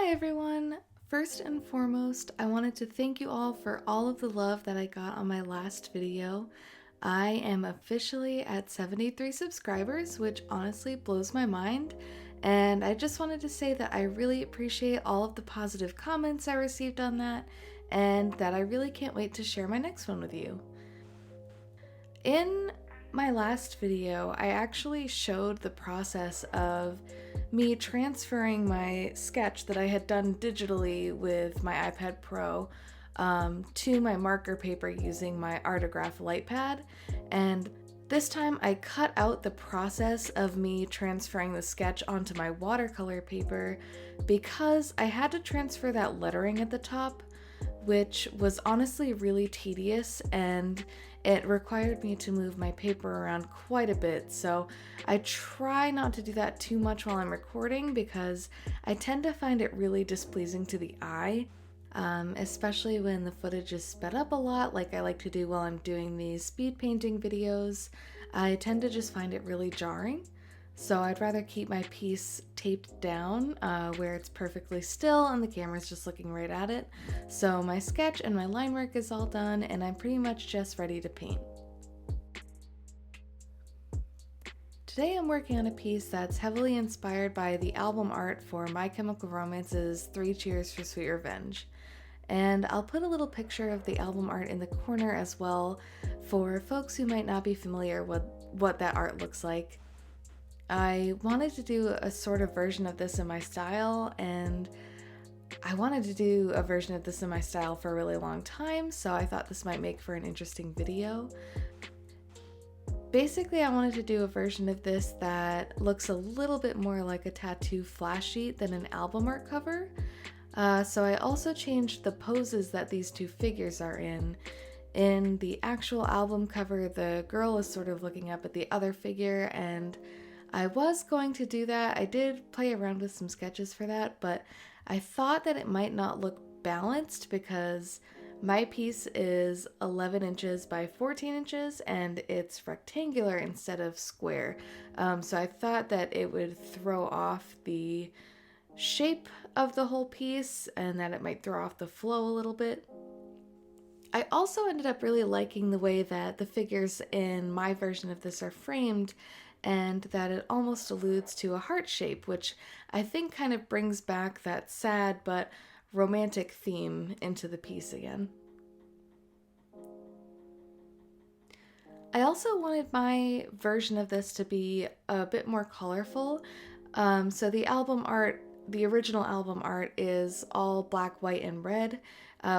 Hi everyone! First and foremost, I wanted to thank you all for all of the love that I got on my last video. I am officially at 73 subscribers, which honestly blows my mind, and I just wanted to say that I really appreciate all of the positive comments I received on that, and that I really can't wait to share my next one with you. In my last video, I actually showed the process of me transferring my sketch that I had done digitally with my iPad Pro to my marker paper using my Artograph LightPad, and this time I cut out the process of me transferring the sketch onto my watercolor paper because I had to transfer that lettering at the top, which was honestly really tedious, and it required me to move my paper around quite a bit, so I try not to do that too much while I'm recording because I tend to find it really displeasing to the eye, especially when the footage is sped up a lot like I like to do while I'm doing these speed painting videos. I tend to just find it really jarring. So I'd rather keep my piece taped down where it's perfectly still and the camera's just looking right at it. So my sketch and my line work is all done and I'm pretty much just ready to paint. Today I'm working on a piece that's heavily inspired by the album art for My Chemical Romance's 3 Cheers for Sweet Revenge. And I'll put a little picture of the album art in the corner as well for folks who might not be familiar with what that art looks like. I wanted to do a sort of version of this in my style, and I wanted to do a version of this in my style for a really long time, so I thought this might make for an interesting video. Basically, I wanted to do a version of this that looks a little bit more like a tattoo flash sheet than an album art cover. So I also changed the poses that these two figures are in. In the actual album cover, the girl is sort of looking up at the other figure, and I was going to do that. I did play around with some sketches for that, but I thought that it might not look balanced because my piece is 11 inches by 14 inches and it's rectangular instead of square. So I thought that it would throw off the shape of the whole piece and that it might throw off the flow a little bit. I also ended up really liking the way that the figures in my version of this are framed, and that it almost alludes to a heart shape, which I think kind of brings back that sad but romantic theme into the piece again. I also wanted my version of this to be a bit more colorful, so the original album art is all black, white, and red,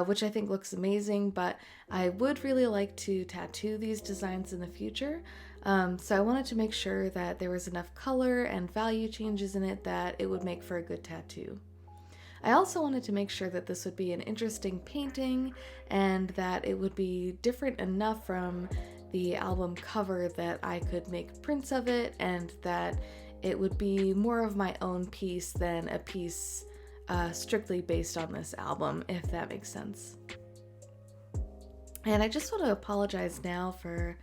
which I think looks amazing, but I would really like to tattoo these designs in the future. So I wanted to make sure that there was enough color and value changes in it that it would make for a good tattoo. I also wanted to make sure that this would be an interesting painting and that it would be different enough from the album cover that I could make prints of it, and that it would be more of my own piece than a piece strictly based on this album, if that makes sense. And I just want to apologize now for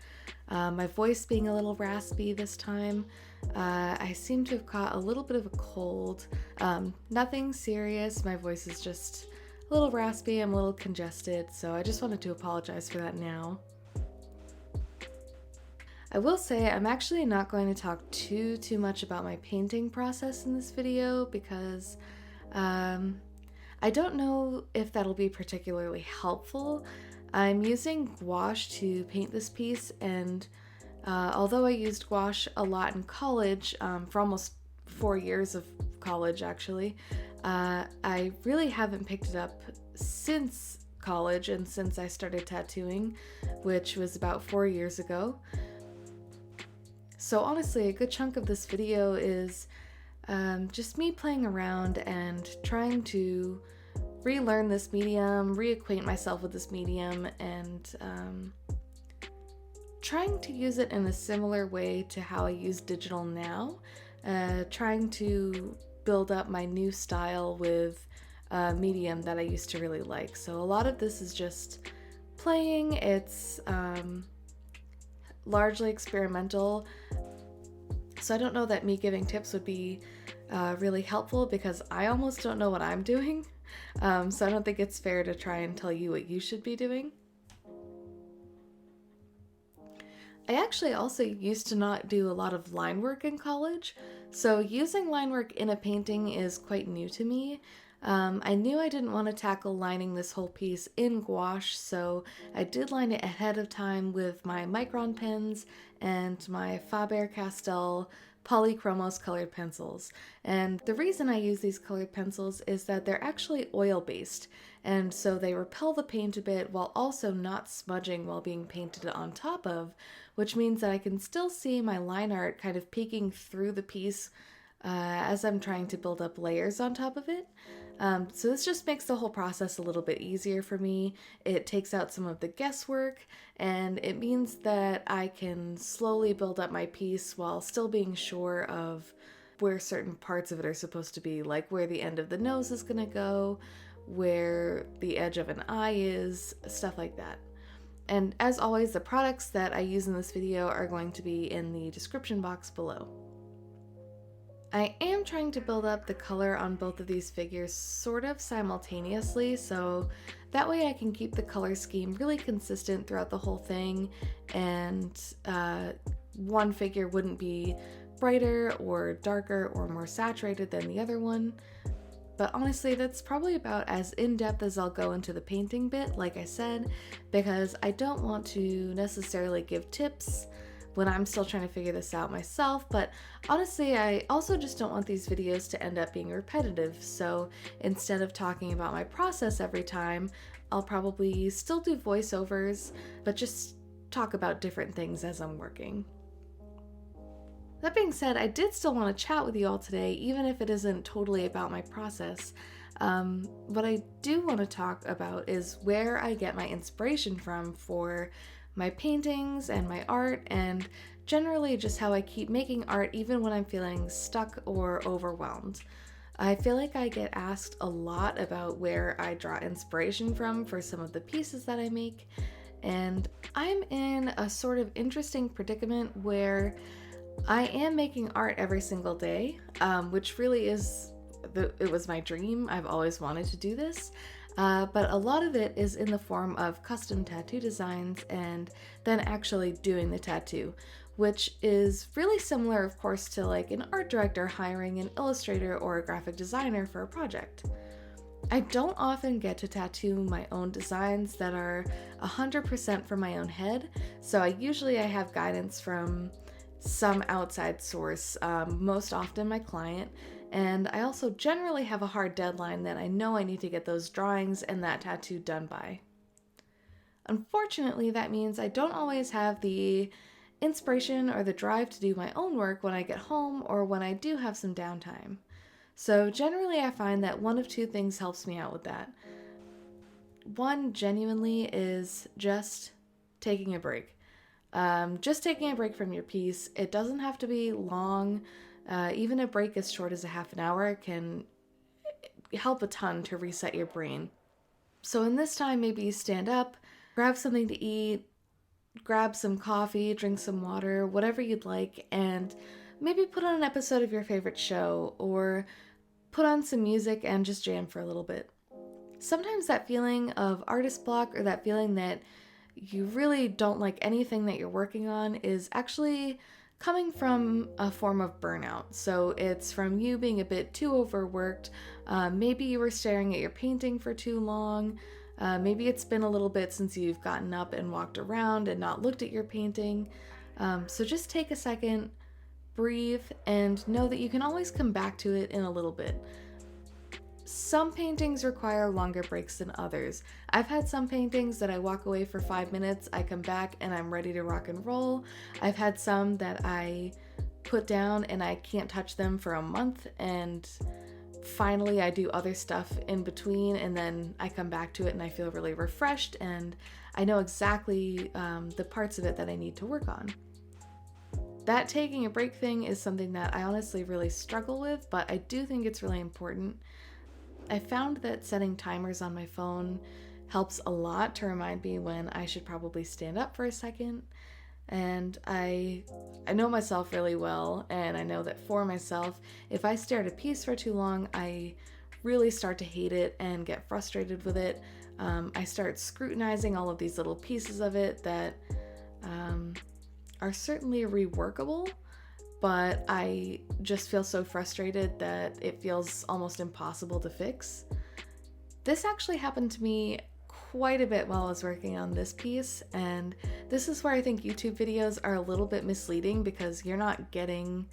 my voice being a little raspy this time. I seem to have caught a little bit of a cold. Nothing serious, my voice is just a little raspy, I'm a little congested, so I just wanted to apologize for that now. I will say I'm actually not going to talk too much about my painting process in this video because I don't know if that'll be particularly helpful. I'm using gouache to paint this piece, and although I used gouache a lot in college, for almost 4 years of college actually, I really haven't picked it up since college and since I started tattooing, which was about 4 years ago. So honestly, a good chunk of this video is just me playing around and trying to relearn this medium, reacquaint myself with this medium, and trying to use it in a similar way to how I use digital now, trying to build up my new style with a medium that I used to really like. So a lot of this is just playing. It's largely experimental, so I don't know that me giving tips would be really helpful because I almost don't know what I'm doing. So I don't think it's fair to try and tell you what you should be doing. I actually also used to not do a lot of line work in college, so using line work in a painting is quite new to me. I knew I didn't want to tackle lining this whole piece in gouache, so I did line it ahead of time with my Micron pens and my Faber-Castell Polychromos colored pencils. And the reason I use these colored pencils is that they're actually oil-based, and so they repel the paint a bit while also not smudging while being painted on top of, which means that I can still see my line art kind of peeking through the piece as I'm trying to build up layers on top of it. So this just makes the whole process a little bit easier for me. It takes out some of the guesswork, and it means that I can slowly build up my piece while still being sure of where certain parts of it are supposed to be, like where the end of the nose is gonna go, where the edge of an eye is, stuff like that. And as always, the products that I use in this video are going to be in the description box below. I am trying to build up the color on both of these figures sort of simultaneously, so that way I can keep the color scheme really consistent throughout the whole thing, and one figure wouldn't be brighter or darker or more saturated than the other one. But honestly, that's probably about as in-depth as I'll go into the painting bit, like I said, because I don't want to necessarily give tips when I'm still trying to figure this out myself, but honestly, I also just don't want these videos to end up being repetitive, so instead of talking about my process every time, I'll probably still do voiceovers, but just talk about different things as I'm working. That being said, I did still want to chat with you all today, even if it isn't totally about my process. What I do want to talk about is where I get my inspiration from for my paintings and my art, and generally just how I keep making art even when I'm feeling stuck or overwhelmed. I feel like I get asked a lot about where I draw inspiration from for some of the pieces that I make, and I'm in a sort of interesting predicament where I am making art every single day, which really is, it was my dream. I've always wanted to do this. But a lot of it is in the form of custom tattoo designs and then actually doing the tattoo, which is really similar, of course, to like an art director hiring an illustrator or a graphic designer for a project. I don't often get to tattoo my own designs that are 100% from my own head, so I have guidance from some outside source, most often my client, and I also generally have a hard deadline that I know I need to get those drawings and that tattoo done by. Unfortunately, that means I don't always have the inspiration or the drive to do my own work when I get home or when I do have some downtime. So generally I find that one of two things helps me out with that. One genuinely is just taking a break. Just taking a break from your piece. It doesn't have to be long. Even a break as short as a half an hour can help a ton to reset your brain. So in this time, maybe you stand up, grab something to eat, grab some coffee, drink some water, whatever you'd like, and maybe put on an episode of your favorite show, or put on some music and just jam for a little bit. Sometimes that feeling of artist block, or that feeling that you really don't like anything that you're working on, is actually coming from a form of burnout. So it's from you being a bit too overworked. Maybe you were staring at your painting for too long. Maybe it's been a little bit since you've gotten up and walked around and not looked at your painting. So just take a second, breathe, and know that you can always come back to it in a little bit. Some paintings require longer breaks than others. I've had some paintings that I walk away for 5 minutes, I come back and I'm ready to rock and roll. I've had some that I put down and I can't touch them for a month, and finally I do other stuff in between, and then I come back to it and I feel really refreshed and I know exactly the parts of it that I need to work on. That taking a break thing is something that I honestly really struggle with, but I do think it's really important. I found that setting timers on my phone helps a lot to remind me when I should probably stand up for a second. And I know myself really well, and I know that for myself, if I stare at a piece for too long, I really start to hate it and get frustrated with it. I start scrutinizing all of these little pieces of it that are certainly reworkable, but I just feel so frustrated that it feels almost impossible to fix. This actually happened to me quite a bit while I was working on this piece, and this is where I think YouTube videos are a little bit misleading, because you're not getting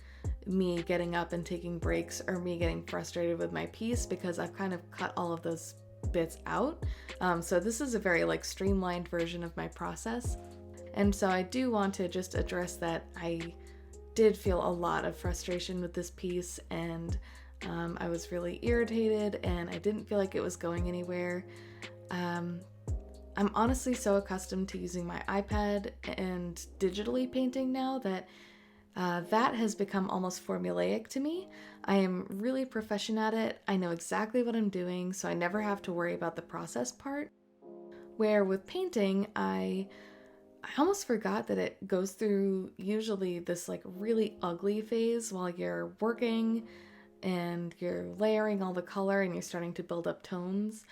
me getting up and taking breaks or me getting frustrated with my piece, because I've kind of cut all of those bits out. So this is a very streamlined version of my process. And so I do want to just address that I did feel a lot of frustration with this piece, and I was really irritated, and I didn't feel like it was going anywhere. I'm honestly so accustomed to using my iPad and digitally painting now that that has become almost formulaic to me. I am really proficient at it. I know exactly what I'm doing, so I never have to worry about the process part. Where with painting, I almost forgot that it goes through usually this really ugly phase while you're working and you're layering all the color and you're starting to build up tones.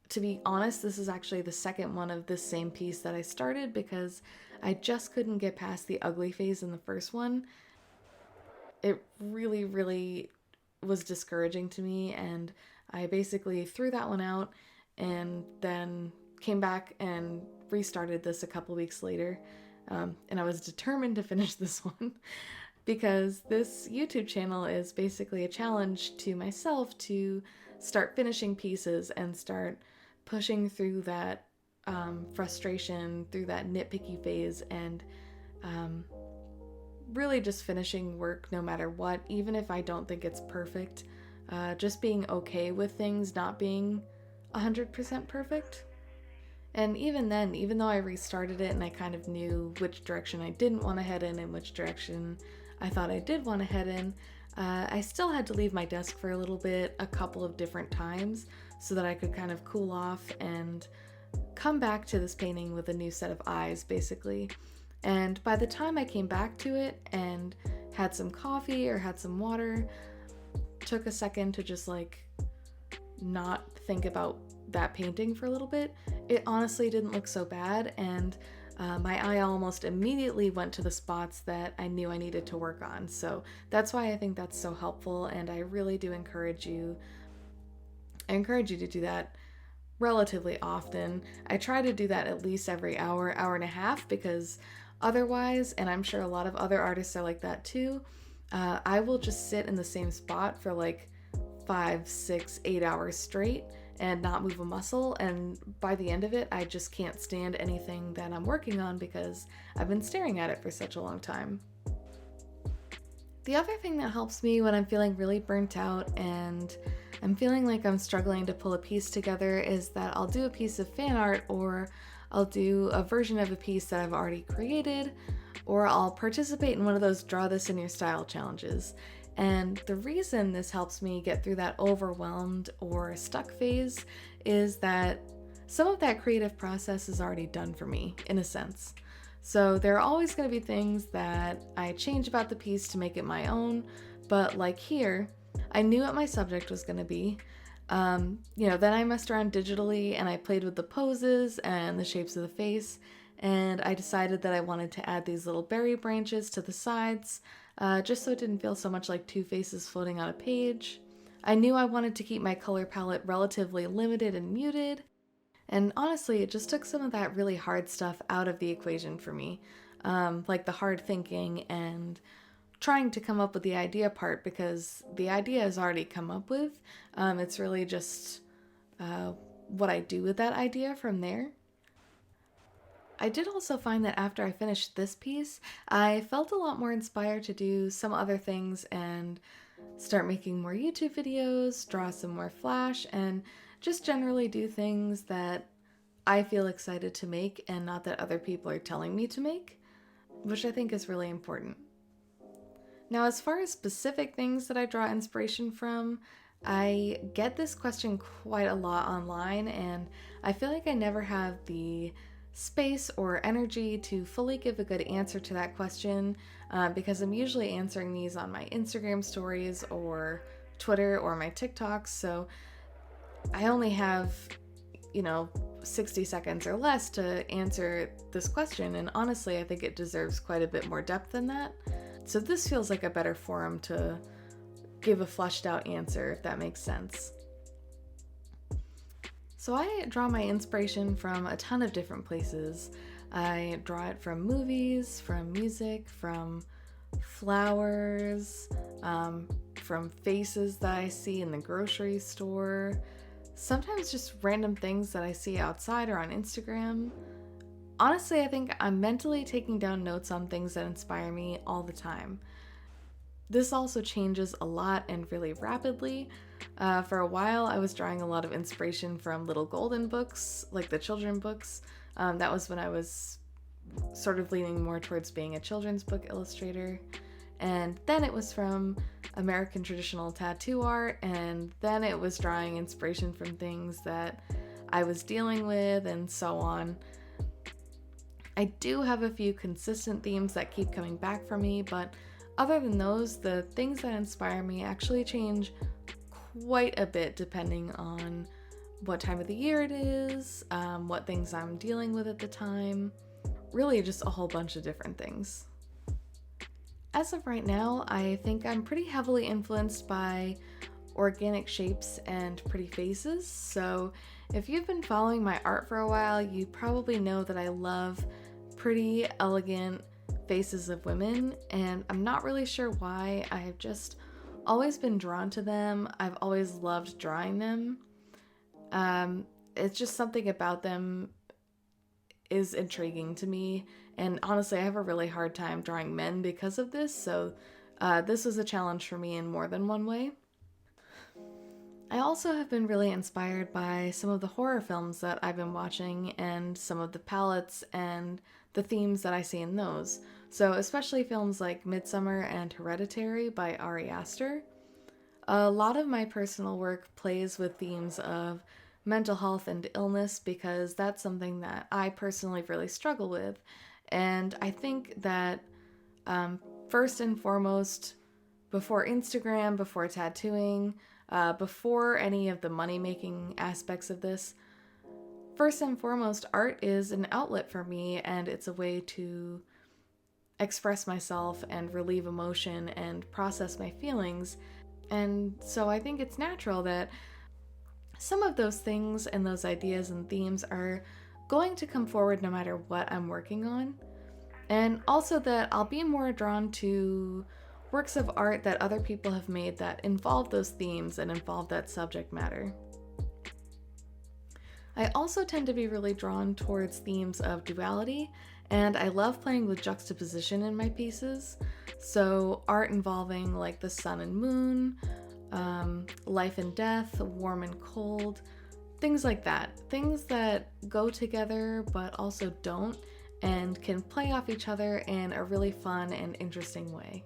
To be honest, this is actually the second one of this same piece that I started, because I just couldn't get past the ugly phase in the first one. It really, really was discouraging to me, and I basically threw that one out and then came back and restarted this a couple weeks later. And I was determined to finish this one because this YouTube channel is basically a challenge to myself to start finishing pieces and start pushing through that frustration, through that nitpicky phase, and really just finishing work no matter what, even if I don't think it's perfect. Just being okay with things not being 100% perfect. And even then, even though I restarted it and I kind of knew which direction I didn't want to head in and which direction I thought I did want to head in, I still had to leave my desk for a little bit, a couple of different times, so that I could kind of cool off and come back to this painting with a new set of eyes, basically. And by the time I came back to it and had some coffee or had some water, took a second to just not think about that painting for a little bit, it honestly didn't look so bad, and my eye almost immediately went to the spots that I knew I needed to work on. So that's why I think that's so helpful, and I really do encourage you to do that relatively often. I try to do that at least every hour and a half, because otherwise, and I'm sure a lot of other artists are like that too, I will just sit in the same spot for 5, 6, 8 hours straight and not move a muscle, and by the end of it I just can't stand anything that I'm working on because I've been staring at it for such a long time. The other thing that helps me when I'm feeling really burnt out and I'm feeling like I'm struggling to pull a piece together is that I'll do a piece of fan art, or I'll do a version of a piece that I've already created, or I'll participate in one of those draw this in your style challenges. And the reason this helps me get through that overwhelmed or stuck phase is that some of that creative process is already done for me, in a sense. So there are always going to be things that I change about the piece to make it my own, but like here, I knew what my subject was going to be. Then I messed around digitally and I played with the poses and the shapes of the face, and I decided that I wanted to add these little berry branches to the sides, just so it didn't feel so much like two faces floating on a page. I knew I wanted to keep my color palette relatively limited and muted, and honestly, it just took some of that really hard stuff out of the equation for me, like the hard thinking and trying to come up with the idea part, because the idea is already come up with. It's really just what I do with that idea from there. I did also find that after I finished this piece, I felt a lot more inspired to do some other things and start making more YouTube videos, draw some more Flash, and just generally do things that I feel excited to make and not that other people are telling me to make, which I think is really important. Now, as far as specific things that I draw inspiration from, I get this question quite a lot online, and I feel like I never have the space or energy to fully give a good answer to that question because I'm usually answering these on my Instagram stories or Twitter or my TikToks, so I only have, 60 seconds or less to answer this question, and honestly, I think it deserves quite a bit more depth than that. So this feels like a better forum to give a fleshed out answer, if that makes sense. So I draw my inspiration from a ton of different places. I draw it from movies, from music, from flowers, from faces that I see in the grocery store, sometimes just random things that I see outside or on Instagram. Honestly, I think I'm mentally taking down notes on things that inspire me all the time. This also changes a lot and really rapidly. For a while, I was drawing a lot of inspiration from Little Golden books, like the children books. That was when I was sort of leaning more towards being a children's book illustrator. And then it was from American traditional tattoo art, and then it was drawing inspiration from things that I was dealing with, and so on. I do have a few consistent themes that keep coming back for me, but other than those, the things that inspire me actually change quite a bit depending on what time of the year it is, what things I'm dealing with at the time, really just a whole bunch of different things. As of right now, I think I'm pretty heavily influenced by organic shapes and pretty faces, so if you've been following my art for a while, you probably know that I love pretty, elegant faces of women, and I'm not really sure why. I've just always been drawn to them. I've always loved drawing them. It's just something about them is intriguing to me, and honestly, I have a really hard time drawing men because of this, so this was a challenge for me in more than one way. I also have been really inspired by some of the horror films that I've been watching and some of the palettes and the themes that I see in those. So especially films like Midsommar and Hereditary by Ari Aster. A lot of my personal work plays with themes of mental health and illness because that's something that I personally really struggle with. And I think that first and foremost, before Instagram, before tattooing, before any of the money-making aspects of this, first and foremost, art is an outlet for me, and it's a way to express myself and relieve emotion and process my feelings. And so I think it's natural that some of those things and those ideas and themes are going to come forward no matter what I'm working on. And also that I'll be more drawn to works of art that other people have made that involve those themes and involve that subject matter. I also tend to be really drawn towards themes of duality, and I love playing with juxtaposition in my pieces. So art involving like the sun and moon, life and death, warm and cold, things like that. Things that go together but also don't, and can play off each other in a really fun and interesting way.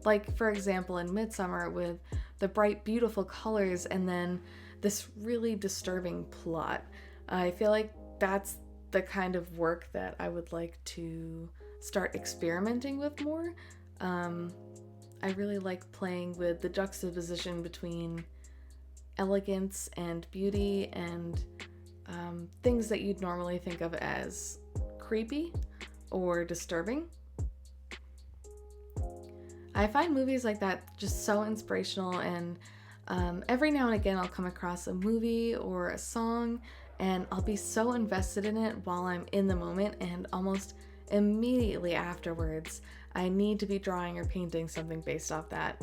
Like, for example, in Midsommar with the bright, beautiful colors and then this really disturbing plot. I feel like that's the kind of work that I would like to start experimenting with more. I really like playing with the juxtaposition between elegance and beauty and things that you'd normally think of as creepy or disturbing. I find movies like that just so inspirational, and every now and again I'll come across a movie or a song and I'll be so invested in it while I'm in the moment, and almost immediately afterwards I need to be drawing or painting something based off that.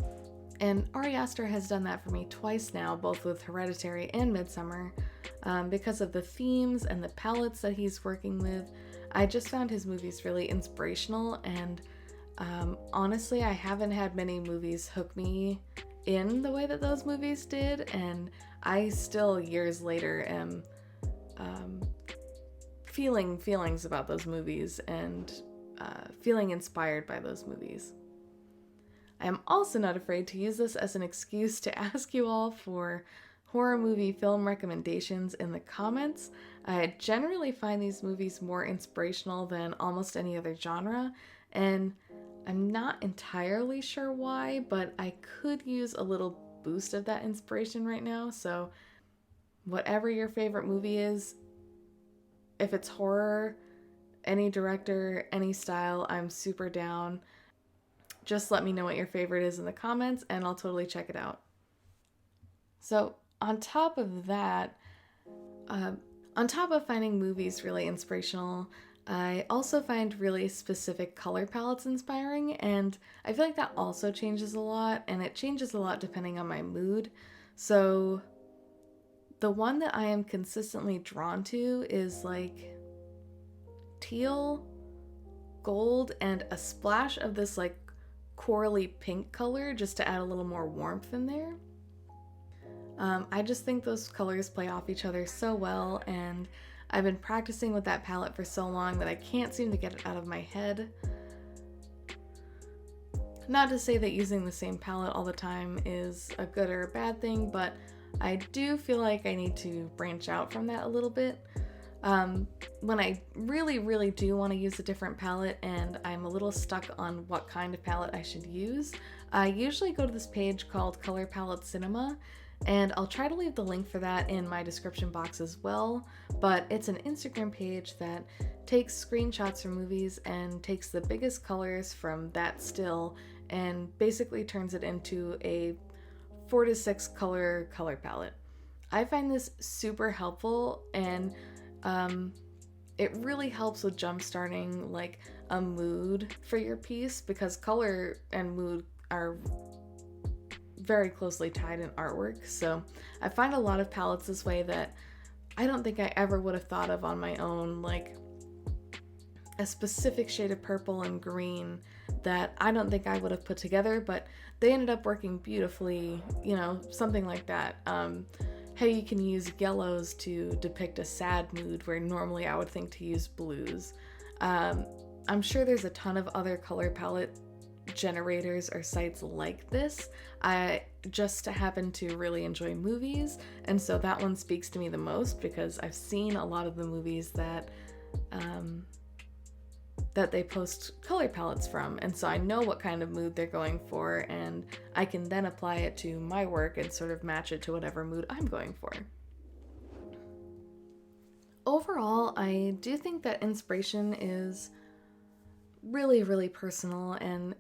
And Ari Aster has done that for me twice now, both with Hereditary and Midsommar, because of the themes and the palettes that he's working with. I just found his movies really inspirational, and honestly, I haven't had many movies hook me in the way that those movies did, and I still, years later, am feeling feelings about those movies and feeling inspired by those movies. I am also not afraid to use this as an excuse to ask you all for horror movie film recommendations in the comments. I generally find these movies more inspirational than almost any other genre, and I'm not entirely sure why, but I could use a little boost of that inspiration right now. So whatever your favorite movie is, if it's horror, any director, any style, I'm super down. Just let me know what your favorite is in the comments and I'll totally check it out. So on top of that, on top of finding movies really inspirational, I also find really specific color palettes inspiring, and I feel like that also changes a lot, and it changes a lot depending on my mood. So the one that I am consistently drawn to is like teal, gold, and a splash of this like corally pink color just to add a little more warmth in there. I just think those colors play off each other so well, and I've been practicing with that palette for so long that I can't seem to get it out of my head. Not to say that using the same palette all the time is a good or a bad thing, but I do feel like I need to branch out from that a little bit. When I really do want to use a different palette and I'm a little stuck on what kind of palette I should use, I usually go to this page called Color Palette Cinema, and I'll try to leave the link for that in my description box as well, but it's an Instagram page that takes screenshots from movies and takes the biggest colors from that still and basically turns it into a 4 to 6 color palette. I find this super helpful, and it really helps with jump-starting like a mood for your piece, because color and mood are very closely tied in artwork. So I find a lot of palettes this way that I don't think I ever would have thought of on my own, like a specific shade of purple and green that I don't think I would have put together, but they ended up working beautifully, you know, something like that. How you can use yellows to depict a sad mood where normally I would think to use blues. I'm sure there's a ton of other color palette generators or sites like this. I just happen to really enjoy movies, and so that one speaks to me the most because I've seen a lot of the movies that they post color palettes from, and so I know what kind of mood they're going for, and I can then apply it to my work and sort of match it to whatever mood I'm going for. Overall, I do think that inspiration is really personal, and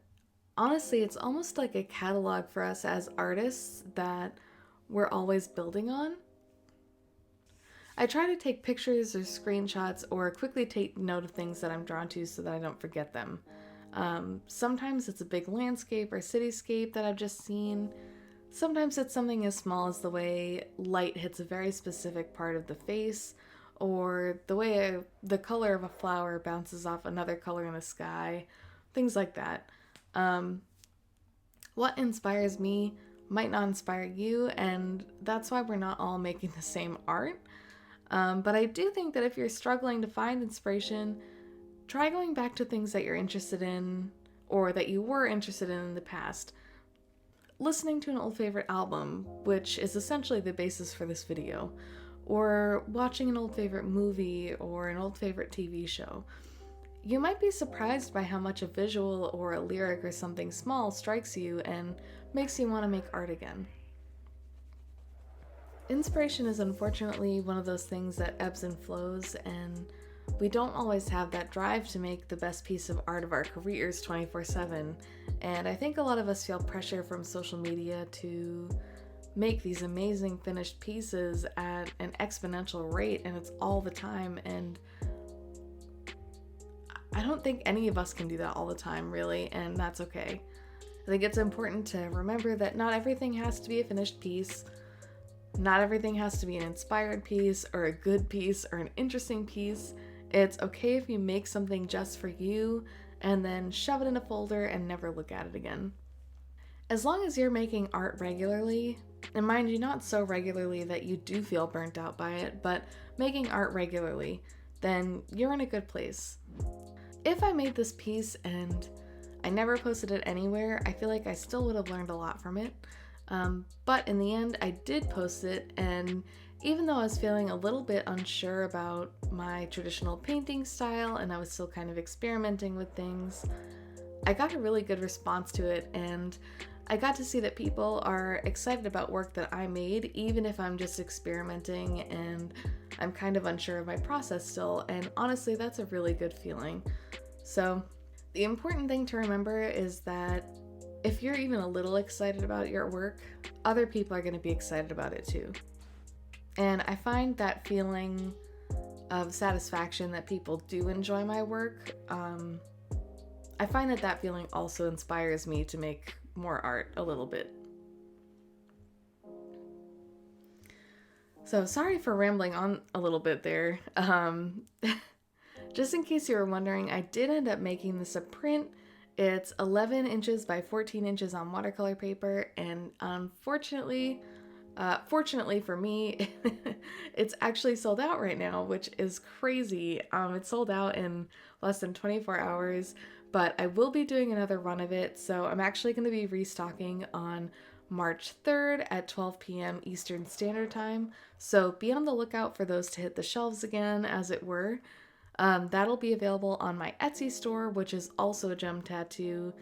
honestly, it's almost like a catalog for us as artists that we're always building on. I try to take pictures or screenshots or quickly take note of things that I'm drawn to so that I don't forget them. Sometimes it's a big landscape or cityscape that I've just seen. Sometimes it's something as small as the way light hits a very specific part of the face, or the way the color of a flower bounces off another color in the sky, things like that. What inspires me might not inspire you, and that's why we're not all making the same art. But I do think that if you're struggling to find inspiration, try going back to things that you're interested in or that you were interested in the past. Listening to an old favorite album, which is essentially the basis for this video, or watching an old favorite movie or an old favorite TV show. You might be surprised by how much a visual or a lyric or something small strikes you and makes you want to make art again. Inspiration is unfortunately one of those things that ebbs and flows, and we don't always have that drive to make the best piece of art of our careers 24/7, and I think a lot of us feel pressure from social media to make these amazing finished pieces at an exponential rate, and it's all the time, and I don't think any of us can do that all the time, really, and that's okay. I think it's important to remember that not everything has to be a finished piece. Not everything has to be an inspired piece or a good piece or an interesting piece. It's okay if you make something just for you and then shove it in a folder and never look at it again. As long as you're making art regularly, and mind you, not so regularly that you do feel burnt out by it, but making art regularly, then you're in a good place. If I made this piece and I never posted it anywhere, I feel like I still would have learned a lot from it. But in the end, I did post it, and even though I was feeling a little bit unsure about my traditional painting style and I was still kind of experimenting with things, I got a really good response to it, and I got to see that people are excited about work that I made, even if I'm just experimenting and I'm kind of unsure of my process still, and honestly, that's a really good feeling. So, the important thing to remember is that if you're even a little excited about your work, other people are going to be excited about it too. And I find that feeling of satisfaction that people do enjoy my work, I find that feeling also inspires me to make more art a little bit. So sorry for rambling on a little bit there. Just in case you were wondering, I did end up making this a print. It's 11 inches by 14 inches on watercolor paper, and fortunately for me, it's actually sold out right now, which is crazy. It's sold out in less than 24 hours, but I will be doing another run of it, so I'm actually going to be restocking on March 3rd at 12 p.m. Eastern Standard Time, so be on the lookout for those to hit the shelves again, as it were. That'll be available on my Etsy store, which is also a gem tattoo,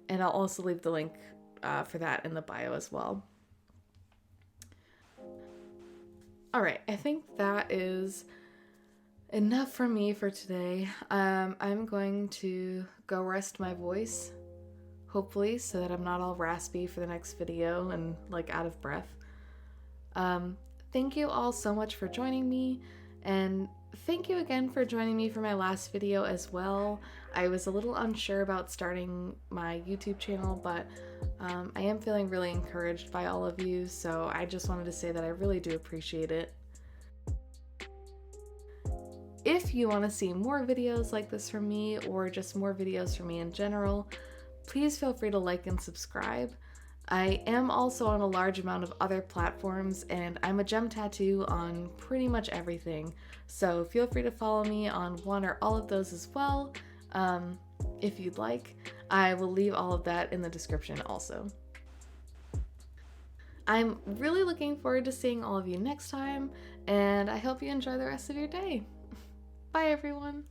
and I'll also leave the link for that in the bio as well. Alright, I think that is enough from me for today. I'm going to go rest my voice, hopefully, so that I'm not all raspy for the next video and like out of breath. Thank you all so much for joining me, and thank you again for joining me for my last video as well. I was a little unsure about starting my YouTube channel, but I am feeling really encouraged by all of you, so I just wanted to say that I really do appreciate it. If you want to see more videos like this from me, or just more videos from me in general, please feel free to like and subscribe. I am also on a large amount of other platforms, and I'm a gem tattoo on pretty much everything, so feel free to follow me on one or all of those as well, if you'd like. I will leave all of that in the description also. I'm really looking forward to seeing all of you next time, and I hope you enjoy the rest of your day. Bye everyone!